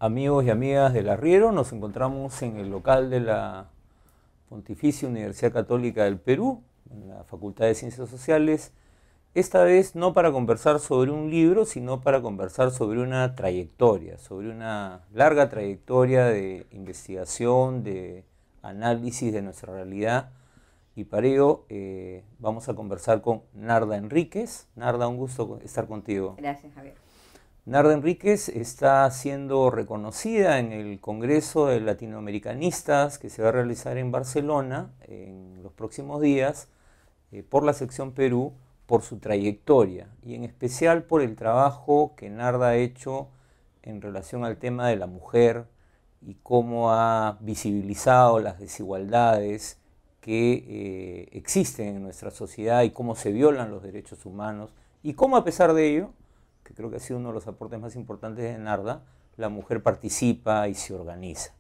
Amigos y amigas del Arriero, nos encontramos en el local de la Pontificia Universidad Católica del Perú, en la Facultad de Ciencias Sociales, esta vez no para conversar sobre un libro, sino para conversar sobre una trayectoria, sobre una larga trayectoria de investigación, de análisis de nuestra realidad, y para ello vamos a conversar con Narda Enríquez. Narda, un gusto estar contigo. Gracias, Javier. Narda Enríquez está siendo reconocida en el Congreso de Latinoamericanistas que se va a realizar en Barcelona en los próximos días por la sección Perú, por su trayectoria y en especial por el trabajo que Narda ha hecho en relación al tema de la mujer y cómo ha visibilizado las desigualdades que existen en nuestra sociedad y cómo se violan los derechos humanos y cómo a pesar de ello, que creo que ha sido uno de los aportes más importantes de Narda, la mujer participa y se organiza.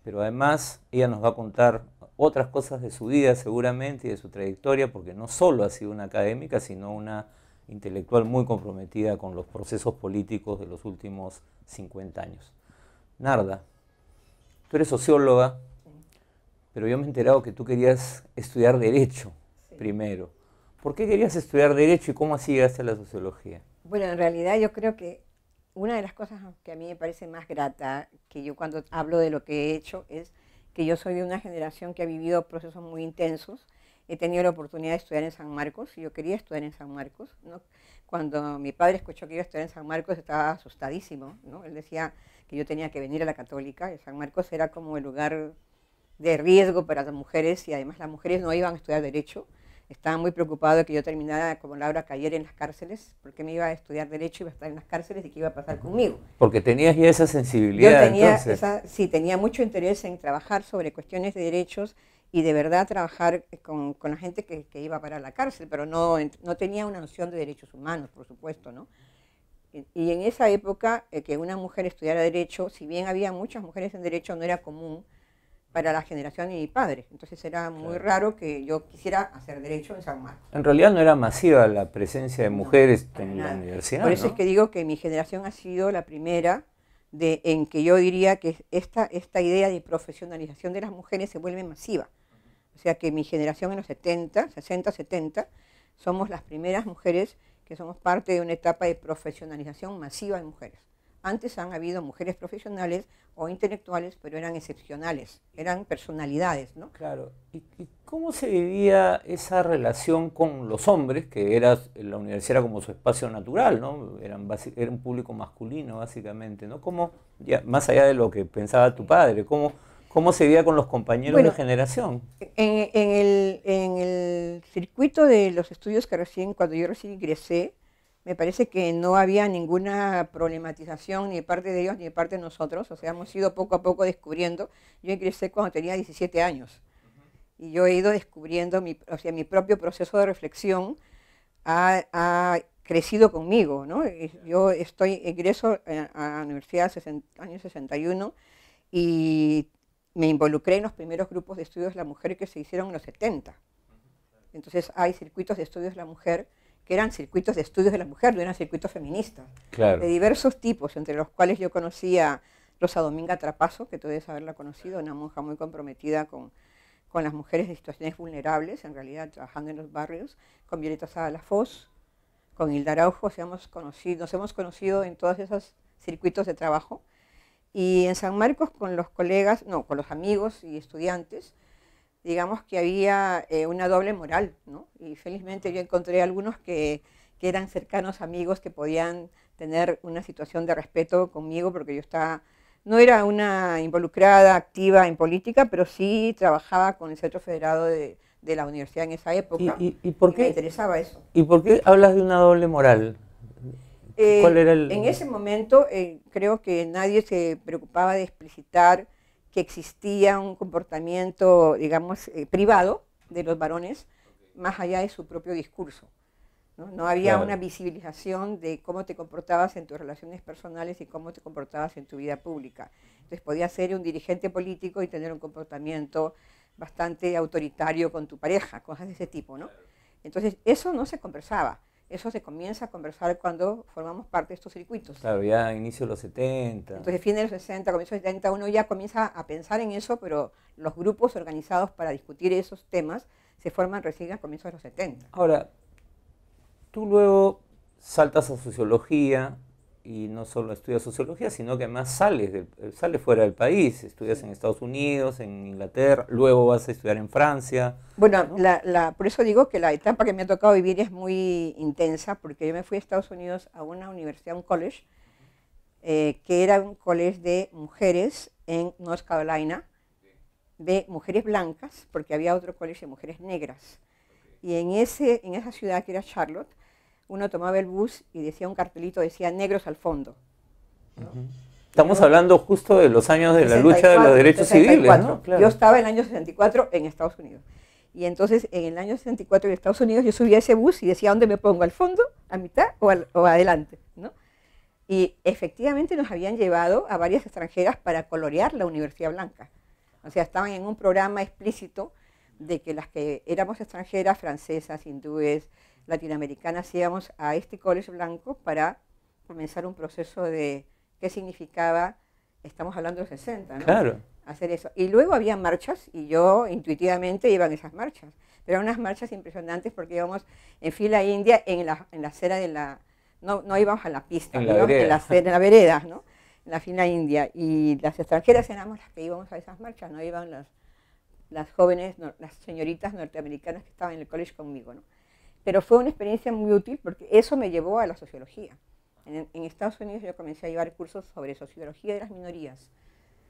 Pero además ella nos va a contar otras cosas de su vida seguramente y de su trayectoria, porque no solo ha sido una académica, sino una intelectual muy comprometida con los procesos políticos de los últimos 50 años. Narda, tú eres socióloga, pero yo me he enterado que tú querías estudiar Derecho primero. ¿Por qué querías estudiar Derecho y cómo así llegaste a la sociología? Bueno, en realidad yo creo que una de las cosas que a mí me parece más grata, que yo cuando hablo de lo que he hecho, es que yo soy de una generación que ha vivido procesos muy intensos. He tenido la oportunidad de estudiar en San Marcos, y yo quería estudiar en San Marcos, ¿no? Cuando mi padre escuchó que iba a estudiar en San Marcos estaba asustadísimo, ¿no? Él decía que yo tenía que venir a la Católica, y San Marcos era como el lugar de riesgo para las mujeres, y además las mujeres no iban a estudiar Derecho. Estaba muy preocupado de que yo terminara como Laura Cayer en las cárceles, porque me iba a estudiar Derecho, iba a estar en las cárceles y qué iba a pasar conmigo. Porque tenías ya esa sensibilidad. Yo tenía entonces. sí, tenía mucho interés en trabajar sobre cuestiones de derechos y de verdad trabajar con la gente que iba para la cárcel, pero no tenía una noción de derechos humanos, por supuesto, ¿no? Y en esa época que una mujer estudiara Derecho, si bien había muchas mujeres en Derecho, no era común para la generación de mi padre. Entonces era muy raro que yo quisiera hacer Derecho en San Marcos. En realidad no era masiva la presencia de mujeres en la universidad, Por eso ¿no? es que digo que mi generación ha sido la primera en que yo diría que esta idea de profesionalización de las mujeres se vuelve masiva. O sea que mi generación en los 70, 60, 70, somos las primeras mujeres que somos parte de una etapa de profesionalización masiva de mujeres. Antes han habido mujeres profesionales o intelectuales, pero eran excepcionales, eran personalidades, ¿no? Claro. ¿Y cómo se vivía esa relación con los hombres, que la universidad era como su espacio natural, ¿no? Era un público masculino, básicamente, ¿no? ¿Cómo, ya, más allá de lo que pensaba tu padre, cómo se vivía con los compañeros de generación? En el circuito de los estudios cuando yo recién ingresé, me parece que no había ninguna problematización ni de parte de ellos ni de parte de nosotros. O sea, hemos ido poco a poco descubriendo. Yo ingresé cuando tenía 17 años y yo he ido descubriendo, mi propio proceso de reflexión ha crecido conmigo, ¿no? Yo ingreso a la universidad en el año 61 y me involucré en los primeros grupos de estudios de la mujer que se hicieron en los 70. Entonces hay circuitos de estudios de la mujer que eran circuitos de estudios de la mujer, no eran circuitos feministas, Claro. de diversos tipos, entre los cuales yo conocí a Rosa Dominga Trapazo, que tú debes haberla conocido, una monja muy comprometida con las mujeres de situaciones vulnerables, en realidad trabajando en los barrios, con Violeta Sala Foz, con Hilda Araujo, nos hemos conocido en todos esos circuitos de trabajo, y en San Marcos con los colegas, no, con los amigos y estudiantes, digamos que había una doble moral, ¿no? Y felizmente yo encontré algunos que eran cercanos amigos que podían tener una situación de respeto conmigo, porque yo no era una involucrada activa en política, pero sí trabajaba con el Centro Federado de la universidad en esa época. ¿Y por qué? Me interesaba eso. ¿Y por qué hablas de una doble moral? ¿Cuál era En ese momento creo que nadie se preocupaba de explicitar que existía un comportamiento, digamos, privado de los varones, más allá de su propio discurso. ¿no? No había Claro. una visibilización de cómo te comportabas en tus relaciones personales y cómo te comportabas en tu vida pública. Entonces podías ser un dirigente político y tener un comportamiento bastante autoritario con tu pareja, cosas de ese tipo, ¿no? Entonces eso no se conversaba. Eso se comienza a conversar cuando formamos parte de estos circuitos. Claro, ya a inicio de los 70. Entonces, fin de los 60, comienzo de los 70, uno ya comienza a pensar en eso, pero los grupos organizados para discutir esos temas se forman recién a comienzos de los 70. Ahora, tú luego saltas a sociología y no solo estudias sociología, sino que además sales fuera del país, estudias Sí. en Estados Unidos, en Inglaterra, luego vas a estudiar en Francia, Bueno, ¿no? por eso digo que la etapa que me ha tocado vivir es muy intensa, porque yo me fui a Estados Unidos a una universidad, un college, que era un college de mujeres en North Carolina, de mujeres blancas, porque había otro college de mujeres negras. Y en esa ciudad que era Charlotte, uno tomaba el bus y decía un cartelito, decía negros al fondo. ¿No? Ujú. Estamos hablando justo de los años de la lucha de los 64, derechos 64. civiles, ¿no? Yo Claro. estaba en el año 64 en Estados Unidos. Y entonces en el año 64 en Estados Unidos yo subía a ese bus y decía, ¿dónde me pongo? ¿Al fondo, a mitad o adelante? ¿No? Y efectivamente nos habían llevado a varias extranjeras para colorear la Universidad Blanca. O sea, estaban en un programa explícito de que las que éramos extranjeras, francesas, hindúes, latinoamericanas, íbamos a este colegio blanco para comenzar un proceso de qué significaba, estamos hablando de los 60, ¿no? Claro. Hacer eso. Y luego había marchas y yo intuitivamente iba en esas marchas. Pero eran unas marchas impresionantes porque íbamos en fila india en la acera de la... No íbamos a la pista, En la íbamos vereda. en la vereda, ¿no? En la fila india. Y las extranjeras éramos las que íbamos a esas marchas, no iban las jóvenes, las señoritas norteamericanas que estaban en el colegio conmigo, ¿no? Pero fue una experiencia muy útil porque eso me llevó a la sociología. En Estados Unidos yo comencé a llevar cursos sobre sociología de las minorías,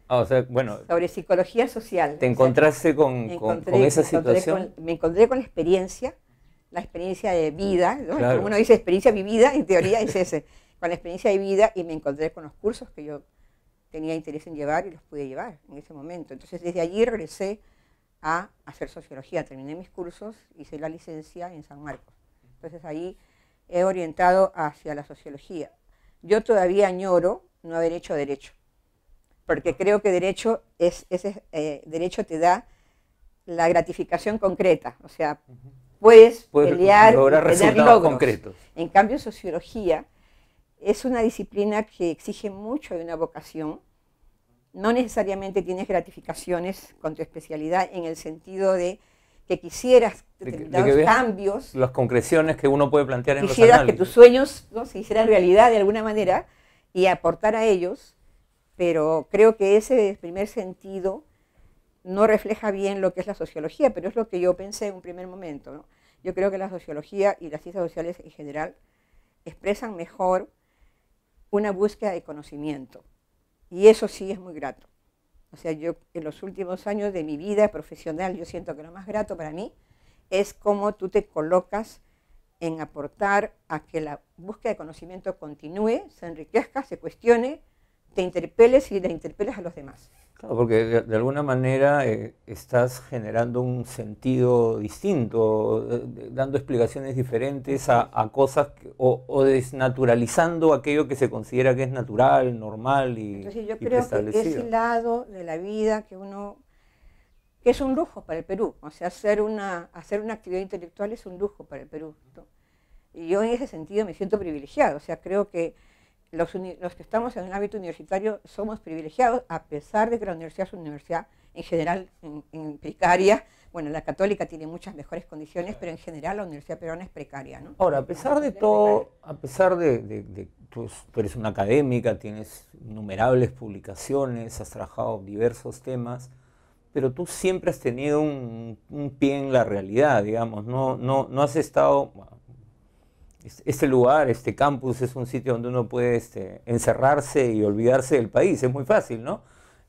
Ah, o sea, bueno, sobre psicología social. te O sea, encontraste con esa situación. me encontré con la experiencia de vida, ¿no? Claro. Como uno dice experiencia vivida, en teoría es ese, con la experiencia de vida y me encontré con los cursos que yo tenía interés en llevar y los pude llevar en ese momento. Entonces desde allí regresé a hacer sociología, terminé mis cursos, hice la licencia en San Marcos. Entonces ahí he orientado hacia la sociología. Yo todavía añoro no haber hecho derecho, porque creo que derecho derecho te da la gratificación concreta, o sea, puedes pelear y lograr tener resultados logros. concretos. En cambio, sociología es una disciplina que exige mucho de una vocación. No necesariamente tienes gratificaciones con tu especialidad en el sentido de que quisieras determinados que veas cambios, las concreciones que uno puede plantear en los quisieras que análisis. tus sueños, ¿no?, se hicieran realidad de alguna manera y aportar a ellos, pero creo que ese primer sentido no refleja bien lo que es la sociología, pero es lo que yo pensé en un primer momento, ¿no? Yo creo que la sociología y las ciencias sociales en general expresan mejor una búsqueda de conocimiento, y eso sí es muy grato. O sea, yo en los últimos años de mi vida profesional, yo siento que lo más grato para mí es cómo tú te colocas en aportar a que la búsqueda de conocimiento continúe, se enriquezca, se cuestione, te interpeles y le interpeles a los demás. Claro, porque de alguna manera estás generando un sentido distinto, dando explicaciones diferentes a cosas o desnaturalizando aquello que se considera que es natural, normal Entonces yo y creo que preestablecido. ese lado de la vida que es un lujo para el Perú, o sea, hacer una actividad intelectual es un lujo para el Perú, ¿no? Y yo en ese sentido me siento privilegiado, o sea, creo que los que estamos en el ámbito universitario somos privilegiados, a pesar de que la universidad es una universidad en general en precaria. Bueno, la católica tiene muchas mejores condiciones, pero en general la universidad peruana es precaria, ¿no? Ahora, a pesar de todo, a pesar de tú eres una académica, tienes innumerables publicaciones, has trabajado diversos temas, pero tú siempre has tenido un pie en la realidad, digamos, no has estado... Este lugar, este campus es un sitio donde uno puede encerrarse y olvidarse del país, es muy fácil, ¿no?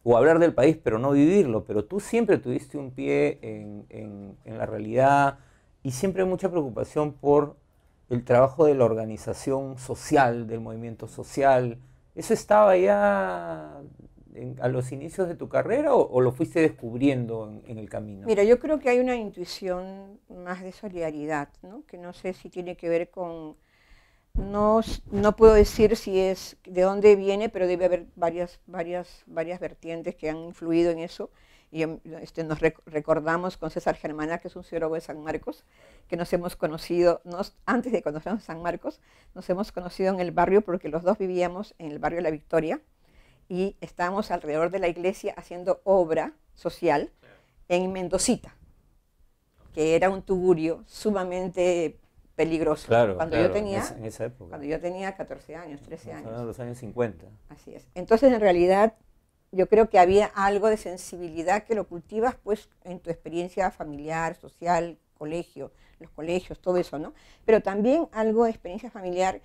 O hablar del país pero no vivirlo, pero tú siempre tuviste un pie en la realidad y siempre mucha preocupación por el trabajo de la organización social, del movimiento social. Eso estaba ya a los inicios de tu carrera o lo fuiste descubriendo en el camino? Mira, yo creo que hay una intuición más de solidaridad, ¿no? Que no sé si tiene que ver con, no puedo decir si es de dónde viene, pero debe haber varias vertientes que han influido en eso. Y nos recordamos con César Germana, que es un psicólogo de San Marcos, que nos hemos conocido, antes de conocernos en San Marcos, nos hemos conocido en el barrio porque los dos vivíamos en el barrio La Victoria y estábamos alrededor de la iglesia haciendo obra social en Mendocita, que era un tugurio sumamente peligroso. Claro, cuando claro, yo tenía, en esa época. Cuando yo tenía 14 años, 13 años. En los años 50. Así es. Entonces, en realidad, yo creo que había algo de sensibilidad que lo cultivas pues en tu experiencia familiar, social, colegio, los colegios, todo eso, ¿no? Pero también algo de experiencia familiar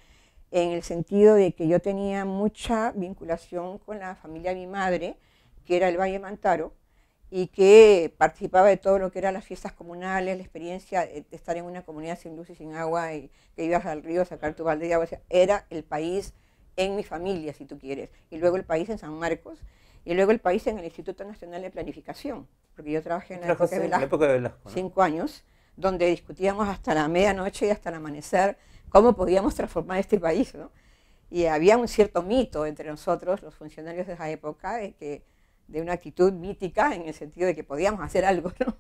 en el sentido de que yo tenía mucha vinculación con la familia de mi madre, que era el Valle Mantaro, y que participaba de todo lo que eran las fiestas comunales, la experiencia de estar en una comunidad sin luz y sin agua, y que ibas al río a sacar tu balde de agua. O sea, era el país en mi familia, si tú quieres, y luego el país en San Marcos, y luego el país en el Instituto Nacional de Planificación, porque yo trabajé en la época de Velasco, ¿no? 5 años, donde discutíamos hasta la medianoche y hasta el amanecer cómo podíamos transformar este país, ¿no? Y había un cierto mito entre nosotros, los funcionarios de esa época, de una actitud mítica en el sentido de que podíamos hacer algo, ¿no?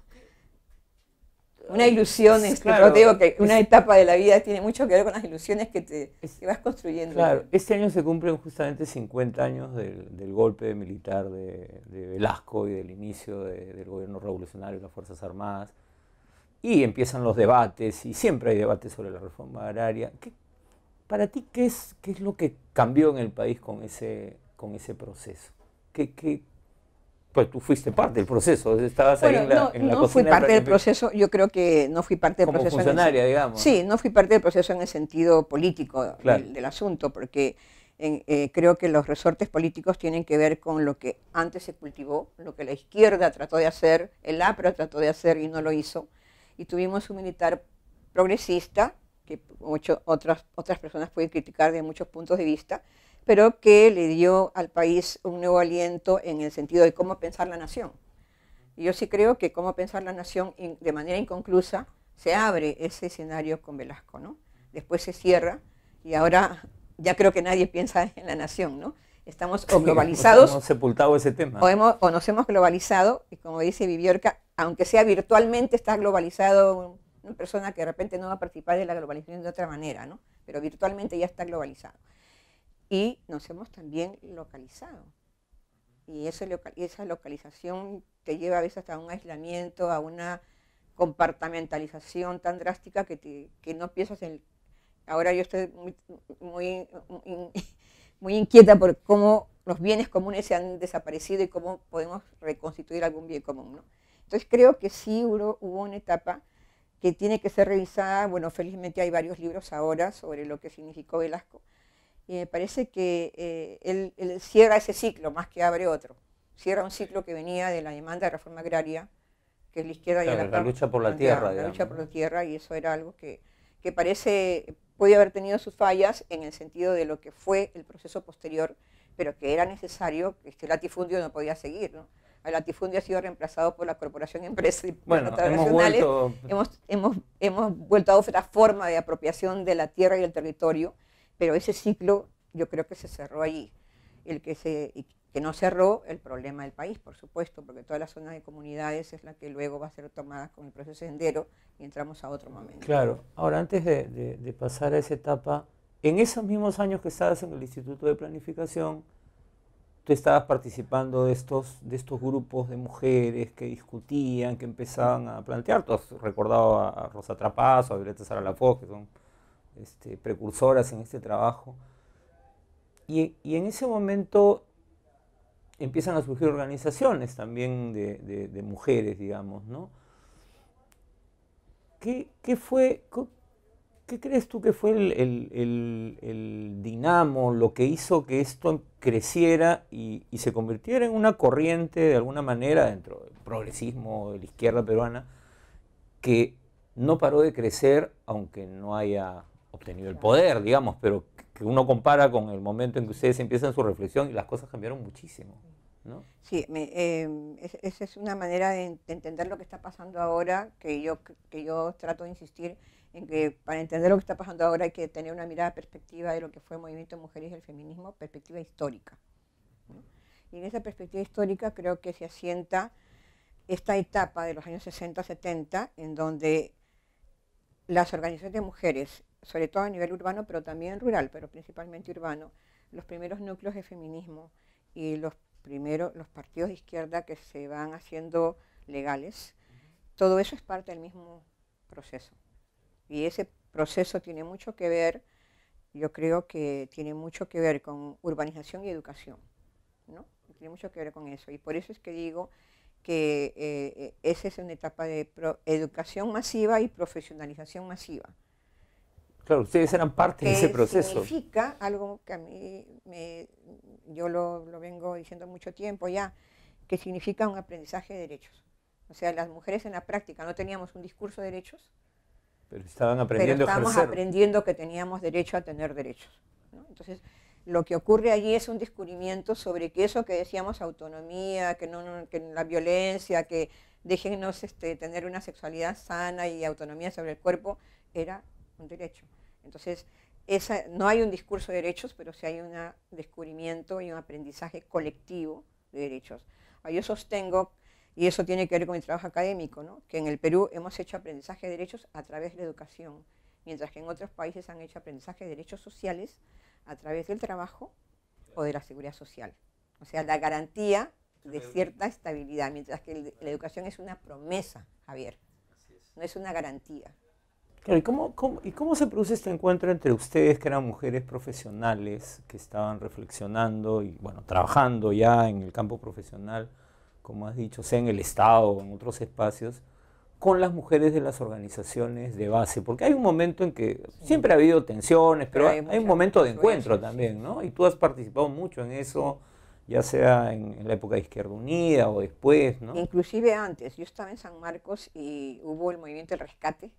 Una ilusión, claro, te digo que una etapa de la vida tiene mucho que ver con las ilusiones que vas construyendo. Claro, este año se cumplen justamente 50 años del golpe militar de Velasco y del inicio del gobierno revolucionario y las Fuerzas Armadas. Y empiezan los debates, y siempre hay debates sobre la reforma agraria. Para ti, ¿qué es lo que cambió en el país con ese proceso? Pues tú fuiste parte del proceso, estabas ahí en la cocina. No fui parte del proceso, yo creo que no fui parte del proceso. Como funcionaria, digamos. Sí, no fui parte del proceso en el sentido político del asunto, porque creo que los resortes políticos tienen que ver con lo que antes se cultivó, lo que la izquierda trató de hacer, el APRA trató de hacer y no lo hizo. Y tuvimos un militar progresista, que otras personas pueden criticar de muchos puntos de vista, pero que le dio al país un nuevo aliento en el sentido de cómo pensar la nación. Y yo sí creo que cómo pensar la nación de manera inconclusa se abre ese escenario con Velasco, ¿no? Después se cierra y ahora ya creo que nadie piensa en la nación, ¿no? Estamos o globalizados. Hemos sepultado ese tema. O nos hemos globalizado, y como dice Viviorca, aunque sea virtualmente está globalizado una persona que de repente no va a participar de la globalización de otra manera, ¿no? Pero virtualmente ya está globalizado. Y nos hemos también localizado. Y esa localización te lleva a veces hasta un aislamiento, a una compartamentalización tan drástica que no piensas en... Ahora yo estoy muy inquieta por cómo los bienes comunes se han desaparecido y cómo podemos reconstituir algún bien común, ¿no? Entonces creo que sí hubo una etapa que tiene que ser revisada. Bueno, felizmente hay varios libros ahora sobre lo que significó Velasco. Y me parece que él cierra ese ciclo más que abre otro. Cierra un ciclo que venía de la demanda de reforma agraria, que es la izquierda, claro, la lucha por la tierra. La lucha por la tierra, y eso era algo que podía haber tenido sus fallas en el sentido de lo que fue el proceso posterior, pero que era necesario, que este latifundio no podía seguir, ¿no? El latifundio ha sido reemplazado por la Corporación Empresa y Transnacionales. Hemos vuelto a otra forma de apropiación de la tierra y el territorio, pero ese ciclo yo creo que se cerró allí. El que no cerró el problema del país, por supuesto, porque toda la zona de comunidades es la que luego va a ser tomada con el proceso sendero y entramos a otro momento. Claro. Ahora, antes de pasar a esa etapa, en esos mismos años que estabas en el Instituto de Planificación, tú estabas participando de estos grupos de mujeres que discutían, que empezaban a plantear. Tú has recordado a Rosa Trapazo, a Violeta Sara Laffoz, que son precursoras en este trabajo. Y en ese momento empiezan a surgir organizaciones también de mujeres, digamos, ¿no? ¿Qué crees tú que fue el dinamo, lo que hizo que esto creciera y se convirtiera en una corriente de alguna manera dentro del progresismo de la izquierda peruana, que no paró de crecer aunque no haya obtenido el poder, digamos, pero que uno compara con el momento en que ustedes empiezan su reflexión y las cosas cambiaron muchísimo? ¿no? Sí, esa es una manera de entender lo que está pasando ahora, que yo trato de insistir en que para entender lo que está pasando ahora hay que tener una mirada perspectiva de lo que fue el movimiento de mujeres y el feminismo, perspectiva histórica, ¿no? Y en esa perspectiva histórica creo que se asienta esta etapa de los años 60-70, en donde las organizaciones de mujeres, sobre todo a nivel urbano, pero también rural, pero principalmente urbano, los primeros núcleos de feminismo y los partidos de izquierda que se van haciendo legales, todo eso es parte del mismo proceso. Y ese proceso tiene mucho que ver, yo creo que tiene mucho que ver con urbanización y educación, ¿no? Tiene mucho que ver con eso. Y por eso es que digo que esa es una etapa de educación masiva y profesionalización masiva. Claro, ustedes eran parte de ese Que proceso. significa algo que a mí, yo lo vengo diciendo mucho tiempo ya, que significa un aprendizaje de derechos. O sea, las mujeres en la práctica no teníamos un discurso de derechos, Pero estaban pero aprendiendo a estábamos ejercer. aprendiendo que teníamos derecho a tener derechos, ¿no? Entonces, lo que ocurre allí es un descubrimiento sobre que eso que decíamos autonomía, que la violencia, que déjennos tener una sexualidad sana y autonomía sobre el cuerpo, era un derecho. Entonces, no hay un discurso de derechos, pero sí hay un descubrimiento y un aprendizaje colectivo de derechos. Yo sostengo, y eso tiene que ver con mi trabajo académico, ¿no?, que en el Perú hemos hecho aprendizaje de derechos a través de la educación, mientras que en otros países han hecho aprendizaje de derechos sociales a través del trabajo o de la seguridad social. O sea, la garantía de cierta estabilidad, mientras que la educación es una promesa, Javier, no es una garantía. Claro, ¿y cómo se produce este encuentro entre ustedes, que eran mujeres profesionales, que estaban reflexionando y, bueno, trabajando ya en el campo profesional, como has dicho, sea en el Estado o en otros espacios, con las mujeres de las organizaciones de base? Porque hay un momento en que siempre ha habido tensiones, pero hay un momento de encuentro también, ¿no? Y tú has participado mucho en eso, ya sea en la época de Izquierda Unida o después, ¿no? Inclusive antes, yo estaba en San Marcos y hubo el movimiento del rescate,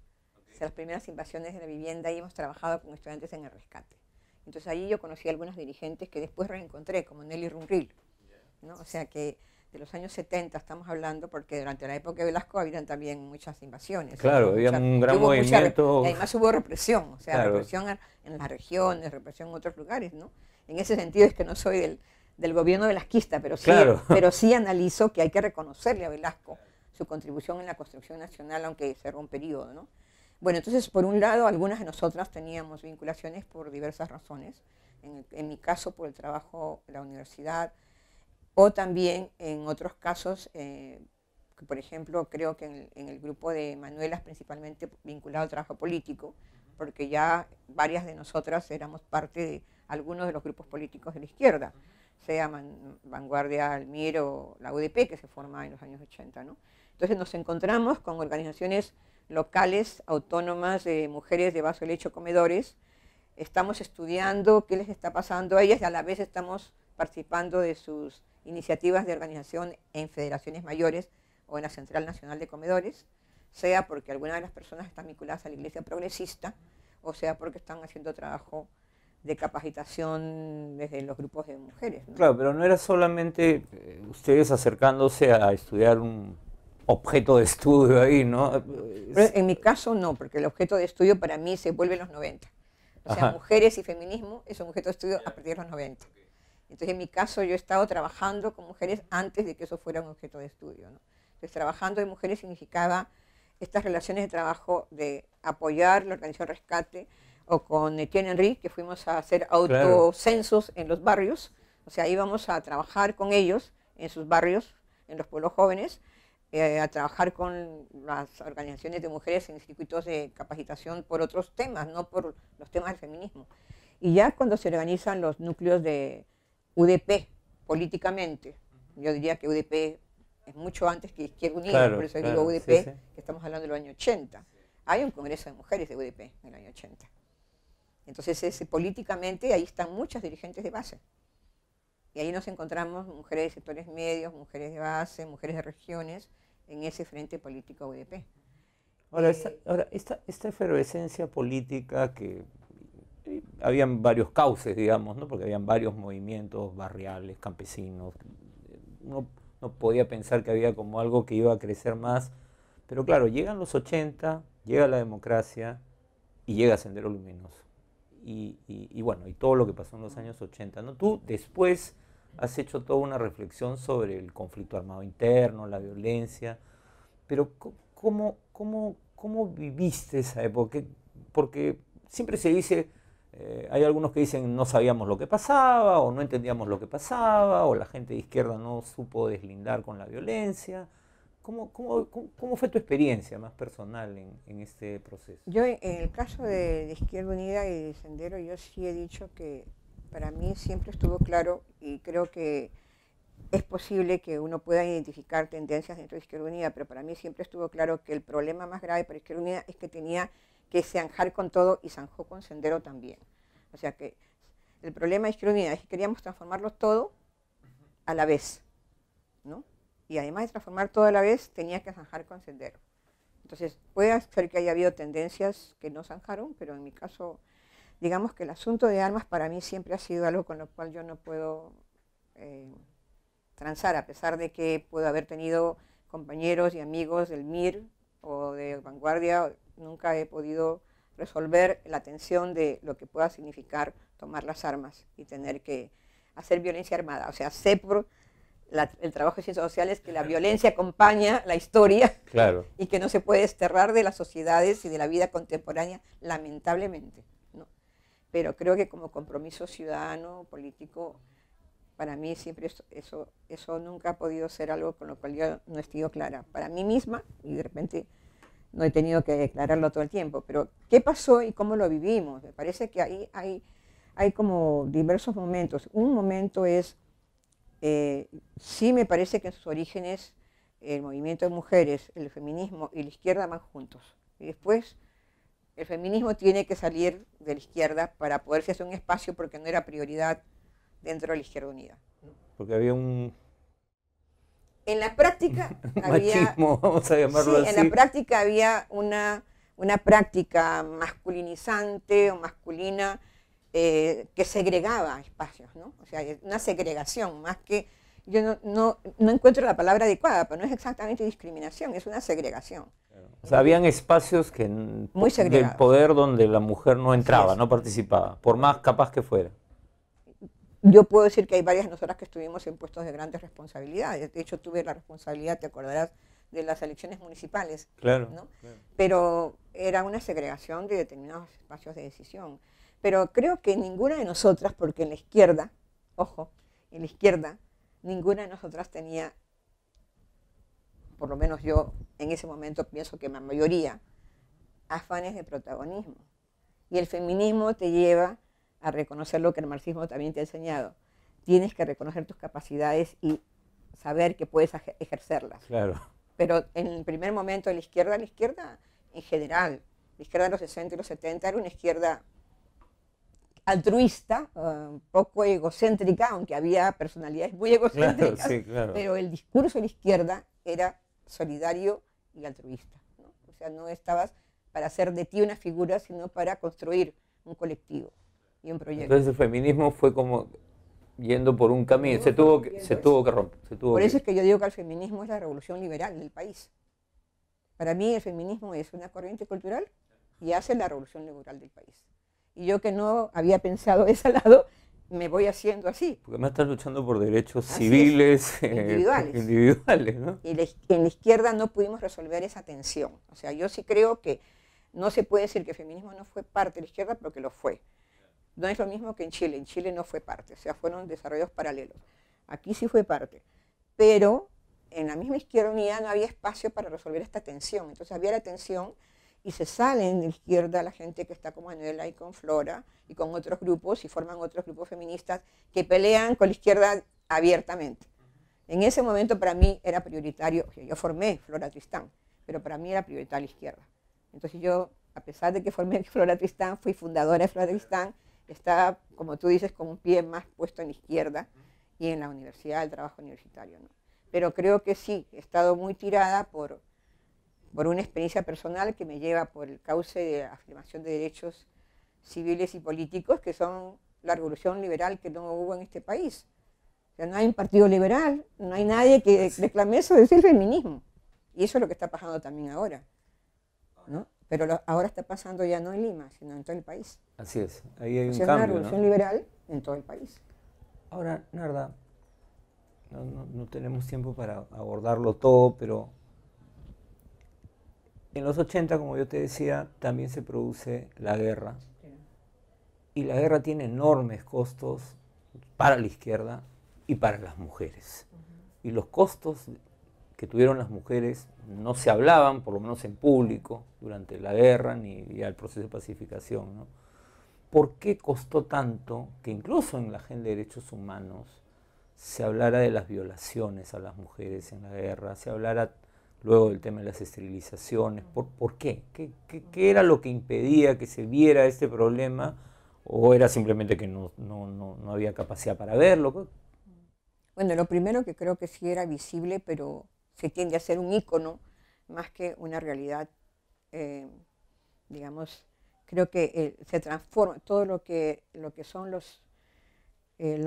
o sea, las primeras invasiones de la vivienda, y hemos trabajado con estudiantes en el rescate. Entonces allí yo conocí a algunos dirigentes que después reencontré, como Nelly Runril, ¿no? O sea que de los años 70 estamos hablando, porque durante la época de Velasco habían también muchas invasiones. Claro, había un gran movimiento. Y además hubo represión, o sea, Claro. represión en las regiones, represión en otros lugares, ¿no? En ese sentido es que no soy del gobierno velasquista, pero sí, Claro. pero sí analizo que hay que reconocerle a Velasco su contribución en la construcción nacional, aunque cerró un periodo, ¿no? Bueno, entonces, por un lado, algunas de nosotras teníamos vinculaciones por diversas razones. En mi caso, por el trabajo en la universidad, o también en otros casos, por ejemplo, creo que en el grupo de Manuelas, principalmente vinculado al trabajo político, porque ya varias de nosotras éramos parte de algunos de los grupos políticos de la izquierda, sea Vanguardia, Almir o la UDP, que se forma en los años 80, ¿no? Entonces nos encontramos con organizaciones locales, autónomas, de mujeres de vaso de leche o comedores. Estamos estudiando qué les está pasando a ellas y a la vez estamos participando de sus iniciativas de organización en federaciones mayores o en la Central Nacional de Comedores, sea porque algunas de las personas están vinculadas a la Iglesia Progresista, o sea porque están haciendo trabajo de capacitación desde los grupos de mujeres, ¿no? Claro, pero no era solamente ustedes acercándose a estudiar un objeto de estudio ahí, ¿no? Pero en mi caso no, porque el objeto de estudio para mí se vuelve en los 90. O sea, mujeres y feminismo es un objeto de estudio a partir de los 90. Entonces, en mi caso, yo he estado trabajando con mujeres antes de que eso fuera un objeto de estudio, ¿no? Entonces, trabajando en mujeres significaba estas relaciones de trabajo de apoyar la organización Rescate, o con Etienne Henry, que fuimos a hacer autocensos en los barrios. O sea, íbamos a trabajar con ellos en sus barrios, en los pueblos jóvenes, a trabajar con las organizaciones de mujeres en circuitos de capacitación por otros temas, no por los temas del feminismo. Y ya cuando se organizan los núcleos de UDP políticamente, yo diría que UDP es mucho antes que Izquierda Unida, claro, por eso digo UDP, sí, sí, que estamos hablando del año 80. Hay un congreso de mujeres de UDP en el año 80. Entonces, políticamente, ahí están muchas dirigentes de base. Y ahí nos encontramos mujeres de sectores medios, mujeres de base, mujeres de regiones, en ese frente político UDP. Ahora, esta efervescencia política que habían varios cauces, digamos, ¿no? Porque habían varios movimientos barriales, campesinos, uno no podía pensar que había como algo que iba a crecer más. Pero claro, llegan los 80, llega la democracia y llega Sendero Luminoso. Y bueno, y todo lo que pasó en los años 80, ¿no? Tú después has hecho toda una reflexión sobre el conflicto armado interno, la violencia, pero ¿cómo viviste esa época? Porque siempre se dice, hay algunos que dicen no sabíamos lo que pasaba, o no entendíamos lo que pasaba, o la gente de izquierda no supo deslindar con la violencia. ¿Cómo fue tu experiencia más personal en este proceso? Yo en el caso de Izquierda Unida y de Sendero, yo sí he dicho que para mí siempre estuvo claro y creo que es posible que uno pueda identificar tendencias dentro de Izquierda Unida, pero para mí siempre estuvo claro que el problema más grave para Izquierda Unida es que tenía que zanjar con todo y zanjó con Sendero también. O sea que el problema de Izquierda Unida es que queríamos transformarlo todo a la vez, ¿no? Y además de transformar todo a la vez, tenía que zanjar con Sendero. Entonces, puede ser que haya habido tendencias que no zanjaron, pero en mi caso, digamos que el asunto de armas para mí siempre ha sido algo con lo cual yo no puedo transar, a pesar de que puedo haber tenido compañeros y amigos del MIR o de Vanguardia, nunca he podido resolver la tensión de lo que pueda significar tomar las armas y tener que hacer violencia armada. O sea, sé por el trabajo de ciencias sociales que la violencia acompaña la historia, claro, y que no se puede desterrar de las sociedades y de la vida contemporánea, lamentablemente, ¿no? Pero creo que como compromiso ciudadano, político, para mí siempre eso nunca ha podido ser algo con lo cual yo no he sido clara. Para mí misma, y de repente no he tenido que declararlo todo el tiempo, pero ¿qué pasó y cómo lo vivimos? Me parece que ahí hay como diversos momentos. Un momento es, sí me parece que en sus orígenes el movimiento de mujeres, el feminismo y la izquierda van juntos. Y después el feminismo tiene que salir de la izquierda para poderse hacer un espacio porque no era prioridad dentro de la Izquierda Unida. porque había un En la práctica había, machismo, vamos a llamarlo sí, así. en la práctica había una práctica masculinizante o masculina que segregaba espacios, ¿no? O sea, una segregación, más que, yo no encuentro la palabra adecuada, pero no es exactamente discriminación, es una segregación. O sea, habían espacios que Muy del segregados. poder donde la mujer no entraba, es. no participaba, por más capaz que fuera. Yo puedo decir que hay varias de nosotras que estuvimos en puestos de grandes responsabilidades. De hecho, tuve la responsabilidad, te acordarás, de las elecciones municipales, Claro, ¿no? claro. Pero era una segregación de determinados espacios de decisión. Pero creo que ninguna de nosotras, porque en la izquierda, ojo, en la izquierda, ninguna de nosotras tenía, por lo menos yo en ese momento pienso que la mayoría, afanes de protagonismo. Y el feminismo te lleva a reconocer lo que el marxismo también te ha enseñado. Tienes que reconocer tus capacidades y saber que puedes ejercerlas. Claro. Pero en el primer momento de la izquierda en general, la izquierda de los 60 y los 70 era una izquierda altruista, poco egocéntrica, aunque había personalidades muy egocéntricas, Claro, sí, claro. pero el discurso de la izquierda era solidario y altruista, ¿no? O sea, no estabas para hacer de ti una figura, sino para construir un colectivo y un proyecto. Entonces el feminismo fue como yendo por un camino, se tuvo que romper. Por eso es que yo digo que el feminismo es la revolución liberal del país. Para mí el feminismo es una corriente cultural y hace la revolución liberal del país. Y yo que no había pensado de ese lado, me voy haciendo así. Porque además estás luchando por derechos Así civiles, individuales, ¿no? Y en la izquierda no pudimos resolver esa tensión. O sea, yo sí creo que no se puede decir que el feminismo no fue parte de la izquierda, porque lo fue. No es lo mismo que en Chile no fue parte, o sea, fueron desarrollos paralelos. Aquí sí fue parte, pero en la misma Izquierda Unida no había espacio para resolver esta tensión. Entonces había la tensión y se salen de la izquierda la gente que está con Manuela y con Flora y con otros grupos y forman otros grupos feministas que pelean con la izquierda abiertamente. En ese momento para mí era prioritario, yo formé Flora Tristán, pero para mí era prioritaria la izquierda. Entonces yo, a pesar de que formé Flora Tristán, fui fundadora de Flora Tristán, estaba, como tú dices, con un pie más puesto en la izquierda y en la universidad, el trabajo universitario, ¿no? Pero creo que sí, he estado muy tirada por una experiencia personal que me lleva por el cauce de afirmación de derechos civiles y políticos, que son la revolución liberal que no hubo en este país. O sea, no hay un partido liberal, no hay nadie que reclame eso, es el feminismo. Y eso es lo que está pasando también ahora, ¿no? Pero ahora está pasando ya no en Lima, sino en todo el país. Así es, ahí hay un Es una cambio, revolución ¿no? liberal en todo el país. Ahora, Narda, no tenemos tiempo para abordarlo todo, pero en los 80, como yo te decía, también se produce la guerra. Y la guerra tiene enormes costos para la izquierda y para las mujeres. Y los costos que tuvieron las mujeres no se hablaban, por lo menos en público, durante la guerra ni ya el proceso de pacificación, ¿no? ¿Por qué costó tanto que incluso en la agenda de derechos humanos se hablara de las violaciones a las mujeres en la guerra, se hablara luego del tema de las esterilizaciones? ¿Por qué? ¿Qué era lo que impedía que se viera este problema? ¿O era simplemente que no había capacidad para verlo? Bueno, lo primero que creo que sí era visible, pero se tiende a ser un ícono más que una realidad, digamos, creo que se transforma, todo lo que son los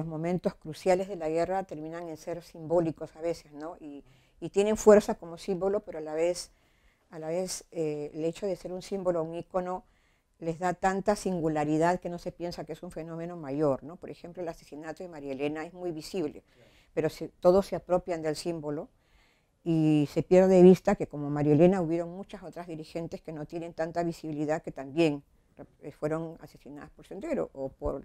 momentos cruciales de la guerra terminan en ser simbólicos a veces, ¿no? Y tienen fuerza como símbolo, pero a la vez el hecho de ser un símbolo, un ícono, les da tanta singularidad que no se piensa que es un fenómeno mayor, ¿no? Por ejemplo, el asesinato de María Elena es muy visible, pero todos se apropian del símbolo y se pierde de vista que como María Elena hubieron muchas otras dirigentes que no tienen tanta visibilidad que también fueron asesinadas por Sendero o por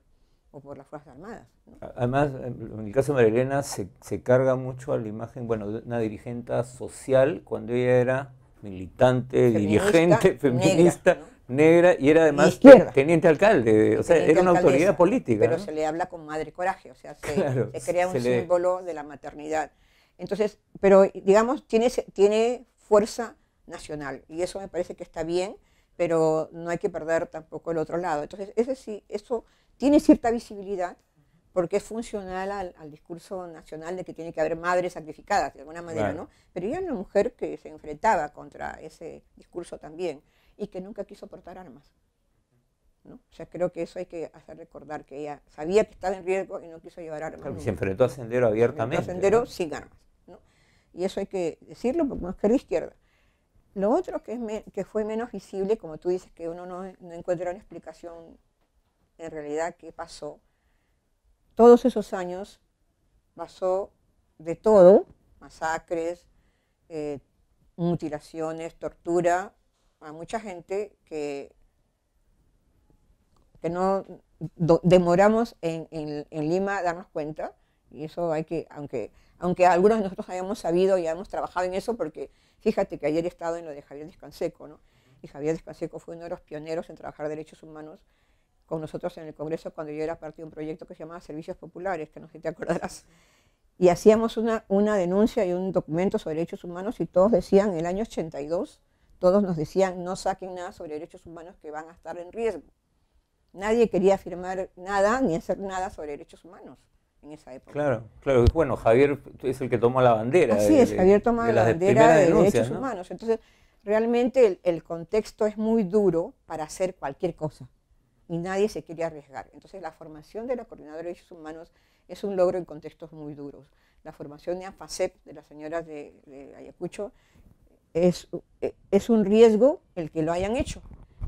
las Fuerzas Armadas, ¿no? Además, en el caso de María Elena se carga mucho a la imagen, bueno, de una dirigente social cuando ella era militante, dirigente, feminista, negra, y era además teniente alcalde, o sea, era una autoridad política. Pero ¿no? se le habla con madre coraje, o sea, Claro, se crea un símbolo de la maternidad. Entonces, pero digamos, tiene fuerza nacional, y eso me parece que está bien, pero no hay que perder tampoco el otro lado. Entonces, eso tiene cierta visibilidad, porque es funcional al discurso nacional de que tiene que haber madres sacrificadas, de alguna manera, ¿no? Pero ella era una mujer que se enfrentaba contra ese discurso también, y que nunca quiso portar armas, ¿no? O sea, creo que eso hay que hacer recordar, que ella sabía que estaba en riesgo y no quiso llevar armas. Claro, se enfrentó a Sendero abiertamente. Se enfrentó a Sendero, ¿no? sin armas, ¿no? Y eso hay que decirlo porque es mujer de izquierda. Lo otro que fue menos visible, como tú dices, que uno no encuentra una explicación en realidad qué pasó. Todos esos años pasó de todo, masacres, mutilaciones, tortura, a mucha gente que no demoramos en Lima darnos cuenta, y eso hay que, aunque algunos de nosotros hayamos sabido y hayamos trabajado en eso, porque fíjate que ayer he estado en lo de Javier Descanseco, ¿no? Y Javier Descanseco fue uno de los pioneros en trabajar derechos humanos con nosotros en el Congreso cuando yo era parte de un proyecto que se llamaba Servicios Populares, que no sé si te acordarás. Y hacíamos una denuncia y un documento sobre derechos humanos y todos decían, en el año 82, todos nos decían, no saquen nada sobre derechos humanos que van a estar en riesgo. Nadie quería firmar nada ni hacer nada sobre derechos humanos en esa época. Claro. Bueno, Javier es el que toma la bandera. Así es, Javier toma la bandera de derechos humanos. Entonces, realmente el contexto es muy duro para hacer cualquier cosa y nadie se quiere arriesgar. Entonces, la formación de la Coordinadora de Derechos Humanos es un logro en contextos muy duros. La formación de ANFACEP, de las señoras de Ayacucho, es un riesgo el que lo hayan hecho,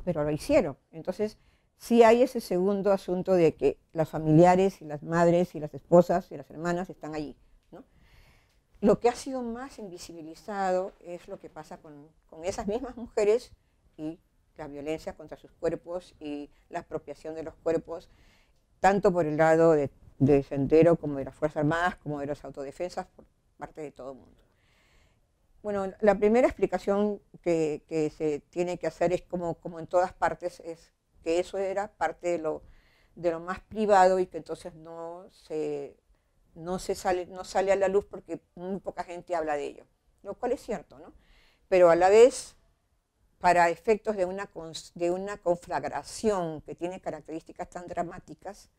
pero lo hicieron. Entonces, sí hay ese segundo asunto de que los familiares y las madres y las esposas y las hermanas están allí, ¿no? Lo que ha sido más invisibilizado es lo que pasa con esas mismas mujeres y la violencia contra sus cuerpos y la apropiación de los cuerpos, tanto por el lado de Sendero como de las Fuerzas Armadas, como de las autodefensas, por parte de todo el mundo. Bueno, la primera explicación que se tiene que hacer es como en todas partes, es que eso era parte de lo más privado y que entonces no sale a la luz porque muy poca gente habla de ello, lo cual es cierto, ¿no? Pero a la vez, para efectos de una conflagración que tiene características tan dramáticas,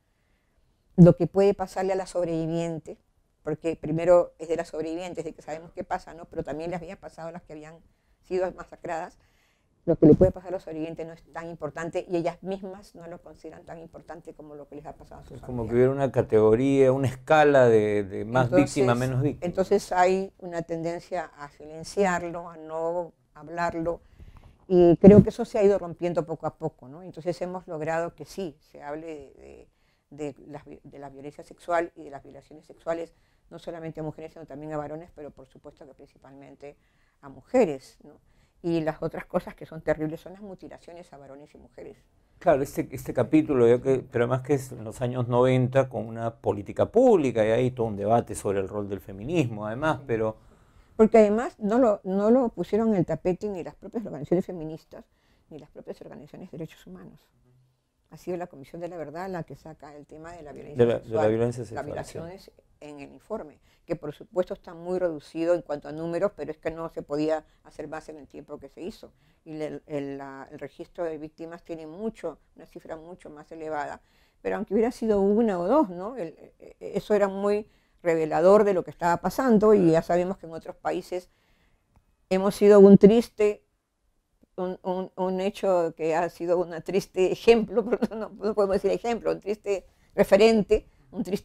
lo que puede pasarle a la sobreviviente, porque primero es de las sobrevivientes, de que sabemos qué pasa, ¿no? Pero también les había pasado a las que habían sido masacradas, lo que le puede pasar a los sobrevivientes no es tan importante y ellas mismas no lo consideran tan importante como lo que les ha pasado a sus Es como familiares. que hubiera una categoría, una escala de más víctima, menos víctima. Entonces hay una tendencia a silenciarlo, a no hablarlo, y creo que eso se ha ido rompiendo poco a poco, ¿no? Entonces hemos logrado que sí, se hable de la violencia sexual y de las violaciones sexuales, no solamente a mujeres, sino también a varones, pero por supuesto que principalmente a mujeres, ¿no? Y las otras cosas que son terribles son las mutilaciones a varones y mujeres. Claro, este capítulo, pero además que es en los años 90 con una política pública y hay todo un debate sobre el rol del feminismo, además, Sí. pero... Porque además no lo pusieron en el tapete ni las propias organizaciones feministas, ni las propias organizaciones de derechos humanos. Ha sido la Comisión de la Verdad la que saca el tema de la violencia sexual, de la violencia sexual, las violaciones en el informe, que por supuesto está muy reducido en cuanto a números, pero es que no se podía hacer más en el tiempo que se hizo. Y el registro de víctimas tiene una cifra mucho más elevada, pero aunque hubiera sido una o dos, ¿no? Eso era muy revelador de lo que estaba pasando, y ya sabemos que en otros países hemos sido un hecho que ha sido un triste ejemplo, no podemos decir ejemplo, un triste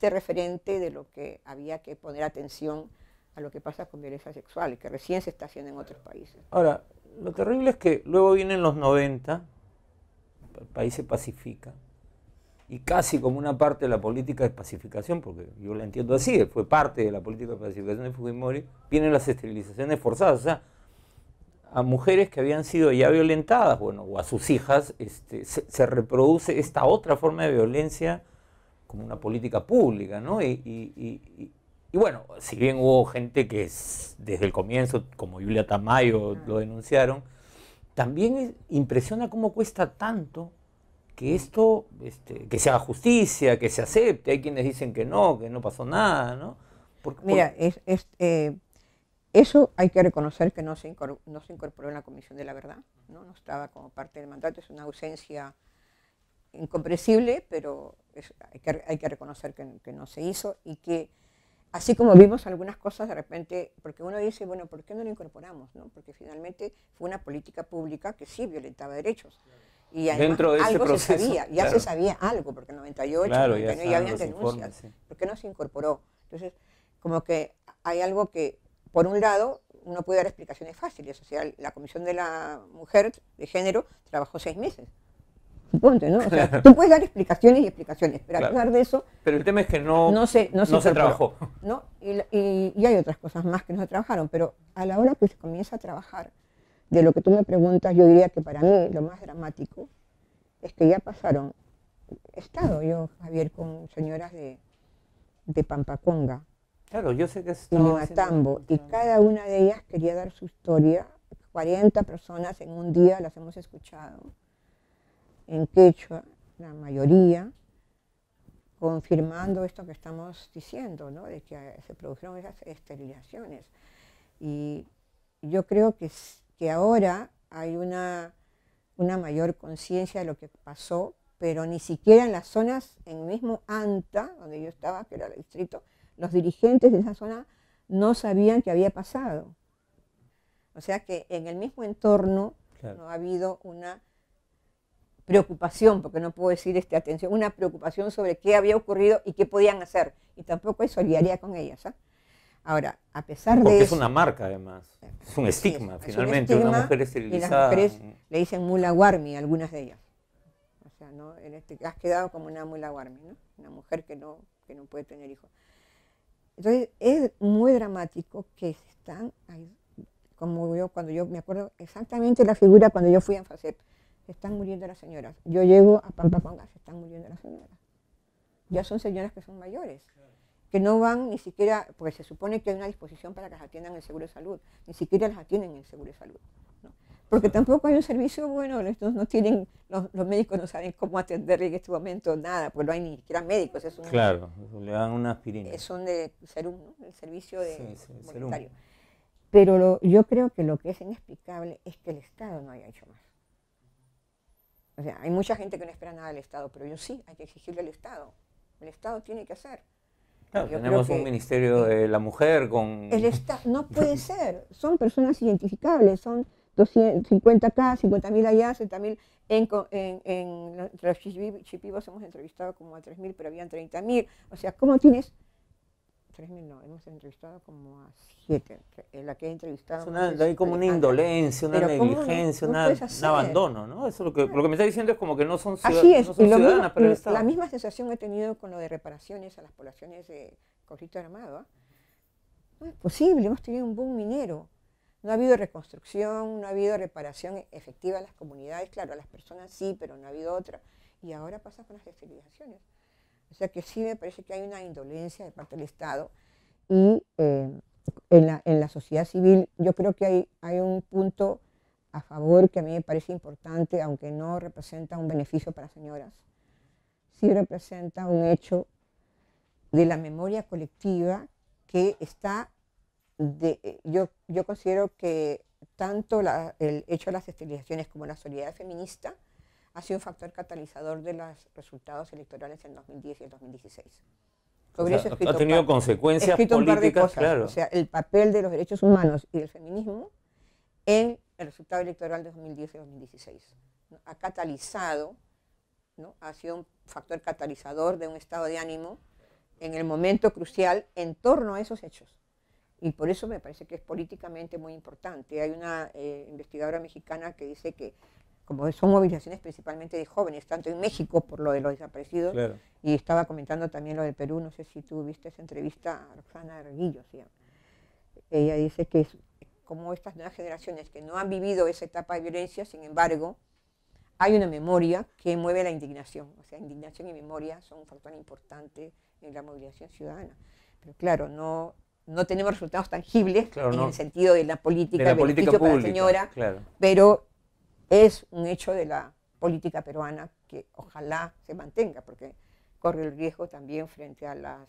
referente de lo que había que poner atención a lo que pasa con violencia sexual, que recién se está haciendo en otros países. Ahora, lo terrible es que luego vienen los 90, el país se pacifica, y casi como una parte de la política de pacificación, porque yo la entiendo así, fue parte de la política de pacificación de Fujimori, vienen las esterilizaciones forzadas, o sea, a mujeres que habían sido ya violentadas, bueno, o a sus hijas, se reproduce esta otra forma de violencia como una política pública, ¿no? Y bueno, si bien hubo gente que desde el comienzo, como Julia Tamayo, lo denunciaron, también impresiona cómo cuesta tanto que esto, que se haga justicia, que se acepte. Hay quienes dicen que no pasó nada, ¿no? Mira, eso hay que reconocer que no se incorporó en la Comisión de la Verdad, no estaba como parte del mandato, es una ausencia incomprensible, pero hay que reconocer que no se hizo, y que así como vimos algunas cosas de repente, porque uno dice, bueno, ¿por qué no lo incorporamos? ¿No? Porque finalmente fue una política pública que sí violentaba derechos. Y además dentro de ese proceso, se sabía, ya se sabía algo, porque en 98, claro, 99 ya habían denuncias. Informes, sí. ¿Por qué no se incorporó? Entonces, como que hay algo que, por un lado, uno puede dar explicaciones fáciles. O sea, la Comisión de la Mujer de Género trabajó 6 meses. Suponte, ¿no? O sea, tú puedes dar explicaciones y explicaciones, pero a pesar de eso... Pero el tema es que no se trabajó. ¿No? Y hay otras cosas más que no se trabajaron, pero a la hora que se comienza a trabajar, de lo que tú me preguntas, yo diría que para mí lo más dramático es que ya pasaron, he estado yo, Javier, con señoras de Pampaconga, Claro, yo sé que y Limatambo, y cada una de ellas quería dar su historia. 40 personas en un día las hemos escuchado, en quechua, la mayoría, confirmando esto que estamos diciendo, ¿no? De que se produjeron esas esterilizaciones. Y yo creo que ahora hay una mayor conciencia de lo que pasó, pero ni siquiera en las zonas, en el mismo Anta, donde yo estaba, que era el distrito, los dirigentes de esa zona no sabían qué había pasado. O sea que en el mismo entorno no ha habido una preocupación, porque no puedo decir atención, una preocupación sobre qué había ocurrido y qué podían hacer. Y tampoco hay solidaridad con ellas, ¿eh? Ahora, a pesar de eso... Porque es una marca, además. Es un estigma, finalmente, un estigma, una mujer esterilizada. Y las mujeres le dicen mula warmi, algunas de ellas. O sea, ¿no? Has quedado como una mula warmi, ¿no? Una mujer que no puede tener hijos. Entonces, es muy dramático que están ahí, como cuando yo me acuerdo exactamente la figura cuando yo fui a FACEP. Se están muriendo las señoras. Yo llego a Pampaconga, se están muriendo las señoras. Ya son señoras que son mayores, que no van ni siquiera, porque se supone que hay una disposición para que las atiendan en el Seguro de Salud, ni siquiera las atienden en el Seguro de Salud, ¿no? Porque tampoco hay un servicio bueno, no tienen, los médicos no saben cómo atender en este momento nada, porque no hay ni siquiera médicos. Claro, le dan una aspirina. Son de Serum, ¿no? El servicio voluntario. Serum. Pero yo creo que lo que es inexplicable es que el Estado no haya hecho más. O sea, hay mucha gente que no espera nada del Estado, pero yo sí, hay que exigirle al Estado. El Estado tiene que hacer. Claro, tenemos un Ministerio de la Mujer con... El Estado no puede ser, son personas identificables, son 250 acá, 50.000 allá, 60.000 entre los chipivos hemos entrevistado como a 3.000, pero habían 30.000. O sea, ¿cómo tienes? 3.000 no, hemos entrevistado como a 7, la que he entrevistado más Hay como una indolencia, una pero negligencia, no puedes un abandono, ¿no? Eso claro. Lo que me está diciendo es como que no son, Así es, no son ciudadanas para el Estado. La misma sensación he tenido con lo de reparaciones a las poblaciones de conflicto armado. No es posible, hemos tenido un boom minero. No ha habido reconstrucción, no ha habido reparación efectiva a las comunidades, claro, a las personas sí, pero no ha habido otra. Y ahora pasa con las esterilizaciones. O sea que sí me parece que hay una indolencia de parte del Estado y en la sociedad civil yo creo que hay un punto a favor que a mí me parece importante, aunque no representa un beneficio para señoras, sí representa un hecho de la memoria colectiva que está, yo considero que tanto el hecho de las esterilizaciones como la solidaridad feminista ha sido un factor catalizador de los resultados electorales en 2010 y el 2016. Sobre eso ha tenido consecuencias políticas, claro. O sea, el papel de los derechos humanos y del feminismo en el resultado electoral de 2010 y 2016. ¿No? Ha catalizado, ¿no? Ha sido un factor catalizador de un estado de ánimo en el momento crucial en torno a esos hechos. Y por eso me parece que es políticamente muy importante. Hay una investigadora mexicana que dice que como son movilizaciones principalmente de jóvenes, tanto en México por lo de los desaparecidos, claro. Y estaba comentando también lo de Perú, no sé si tú viste esa entrevista a Roxana Arguillo, ¿sí? Ella dice que como estas nuevas generaciones que no han vivido esa etapa de violencia, sin embargo, hay una memoria que mueve la indignación, o sea, indignación y memoria son un factor importante en la movilización ciudadana. Pero claro, no tenemos resultados tangibles, claro, en el sentido de la política, de la política pública, para la señora, claro. Pero es un hecho de la política peruana que ojalá se mantenga, porque corre el riesgo también frente a las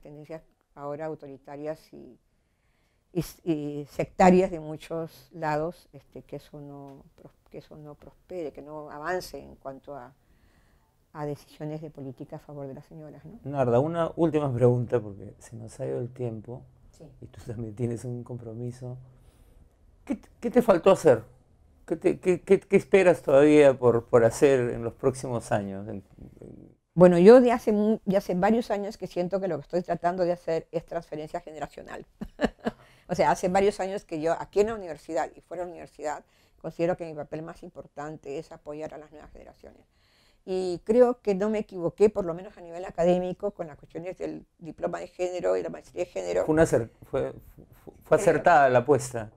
tendencias ahora autoritarias y sectarias de muchos lados, que eso no prospere, que no avance en cuanto a decisiones de política a favor de las señoras, ¿no? Narda, una última pregunta, porque se nos ha ido el tiempo, sí. Y tú también tienes un compromiso. ¿Qué te faltó hacer? ¿Qué esperas todavía por hacer en los próximos años? Bueno, yo de hace varios años que siento que lo que estoy tratando de hacer es transferencia generacional. O sea, hace varios años que yo aquí en la universidad y fuera de la universidad considero que mi papel más importante es apoyar a las nuevas generaciones. Y creo que no me equivoqué, por lo menos a nivel académico, con las cuestiones del diploma de género y la maestría de género. Fue acertada la apuesta.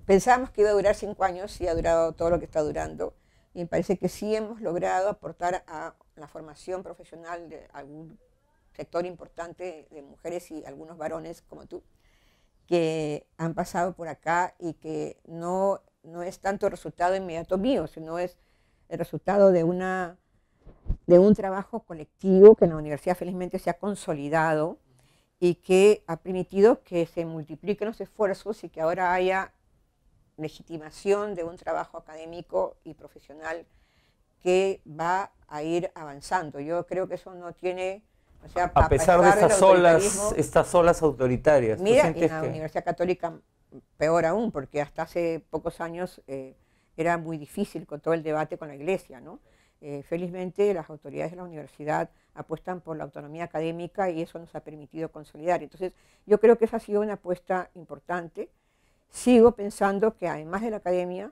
Pensábamos que iba a durar 5 años y ha durado todo lo que está durando. Y me parece que sí hemos logrado aportar a la formación profesional de algún sector importante de mujeres y algunos varones como tú, que han pasado por acá y que no es tanto el resultado inmediato mío, sino es el resultado de un trabajo colectivo que en la universidad felizmente se ha consolidado y que ha permitido que se multipliquen los esfuerzos y que ahora haya legitimación de un trabajo académico y profesional que va a ir avanzando. Yo creo que eso no tiene... O sea, a pesar de estas olas autoritarias. Mira, en la Universidad Católica peor aún, porque hasta hace pocos años era muy difícil con todo el debate con la Iglesia, ¿no? Felizmente las autoridades de la universidad apuestan por la autonomía académica y eso nos ha permitido consolidar. Entonces, yo creo que esa ha sido una apuesta importante. Sigo pensando que además de la academia,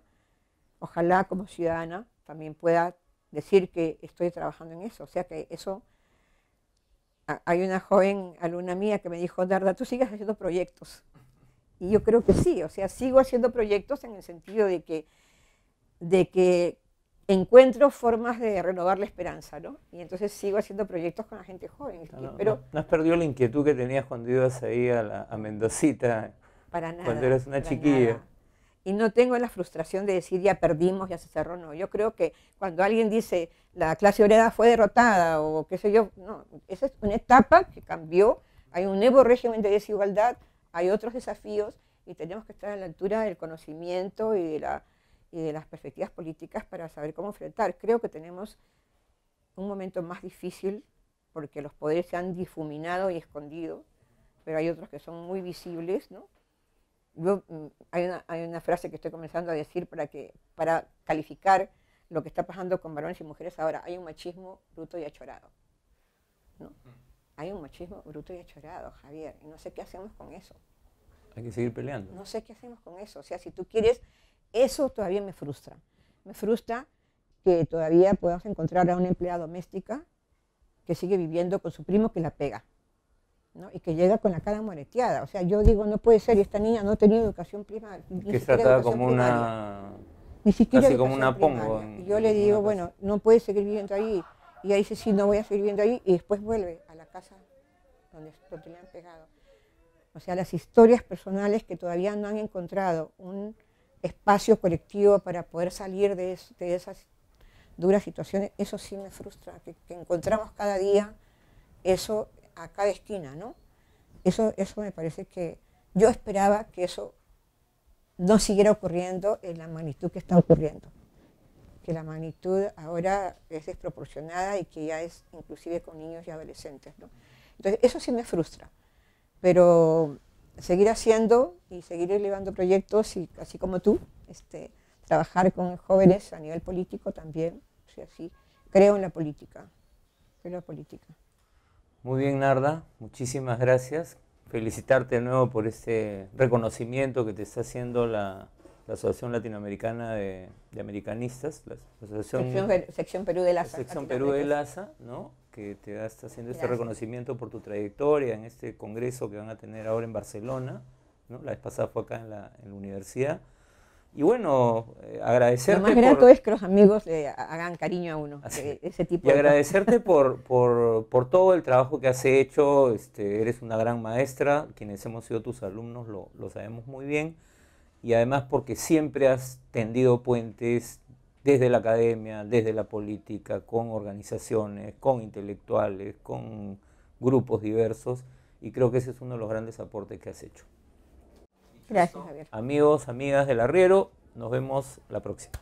ojalá como ciudadana también pueda decir que estoy trabajando en eso. O sea que eso, hay una joven alumna mía que me dijo, Narda, tú sigues haciendo proyectos. Y yo creo que sí, o sea, sigo haciendo proyectos en el sentido de que encuentro formas de renovar la esperanza, ¿no? Y entonces sigo haciendo proyectos con la gente joven. ¿No has perdido la inquietud que tenías cuando ibas ahí a Mendocita? Para nada. Cuando eras una chiquilla. Nada. Y no tengo la frustración de decir ya perdimos, ya se cerró, no. Yo creo que cuando alguien dice la clase obrera fue derrotada o qué sé yo, no, esa es una etapa que cambió, hay un nuevo régimen de desigualdad, hay otros desafíos y tenemos que estar a la altura del conocimiento y de las perspectivas políticas para saber cómo enfrentar. Creo que tenemos un momento más difícil porque los poderes se han difuminado y escondido, pero hay otros que son muy visibles, ¿no? Hay una frase que estoy comenzando a decir para calificar lo que está pasando con varones y mujeres ahora. Hay un machismo bruto y achorado, ¿no? Hay un machismo bruto y achorado, Javier, y no sé qué hacemos con eso. Hay que seguir peleando. No sé qué hacemos con eso. O sea, si tú quieres, eso todavía me frustra. Me frustra que todavía podamos encontrar a una empleada doméstica que sigue viviendo con su primo que la pega, ¿no? Y que llega con la cara moreteada. O sea, yo digo, no puede ser, y esta niña no ha tenido educación primaria. Que es tratada como una... Ni siquiera casi como una pongo. Y yo le digo, bueno, no puedes seguir viviendo ahí. Y ella dice, sí, no voy a seguir viviendo ahí. Y después vuelve a la casa donde le han pegado. O sea, las historias personales que todavía no han encontrado un espacio colectivo para poder salir de esas duras situaciones, eso sí me frustra, que encontramos cada día eso a cada esquina, ¿no? Eso me parece que yo esperaba que eso no siguiera ocurriendo en la magnitud que está ocurriendo, que la magnitud ahora es desproporcionada y que ya es inclusive con niños y adolescentes, ¿no? Entonces, eso sí me frustra, pero seguir haciendo y seguir elevando proyectos y así como tú, trabajar con jóvenes a nivel político también, o sea, sí, creo en la política, Muy bien, Narda, muchísimas gracias. Felicitarte de nuevo por este reconocimiento que te está haciendo la Asociación Latinoamericana de Americanistas, la Sección Perú de LASA. Sección Perú de LASA, ¿no? Que te está haciendo este reconocimiento por tu trayectoria en este congreso que van a tener ahora en Barcelona, ¿no? La vez pasada fue acá en la universidad. Y bueno, agradecerte. Lo más grato es que los amigos le hagan cariño a uno, ese tipo y agradecerte por todo el trabajo que has hecho. Eres una gran maestra, quienes hemos sido tus alumnos lo sabemos muy bien, y además porque siempre has tendido puentes desde la academia, desde la política, con organizaciones, con intelectuales, con grupos diversos, y creo que ese es uno de los grandes aportes que has hecho. Gracias, Javier. Amigos, amigas del Arriero, nos vemos la próxima.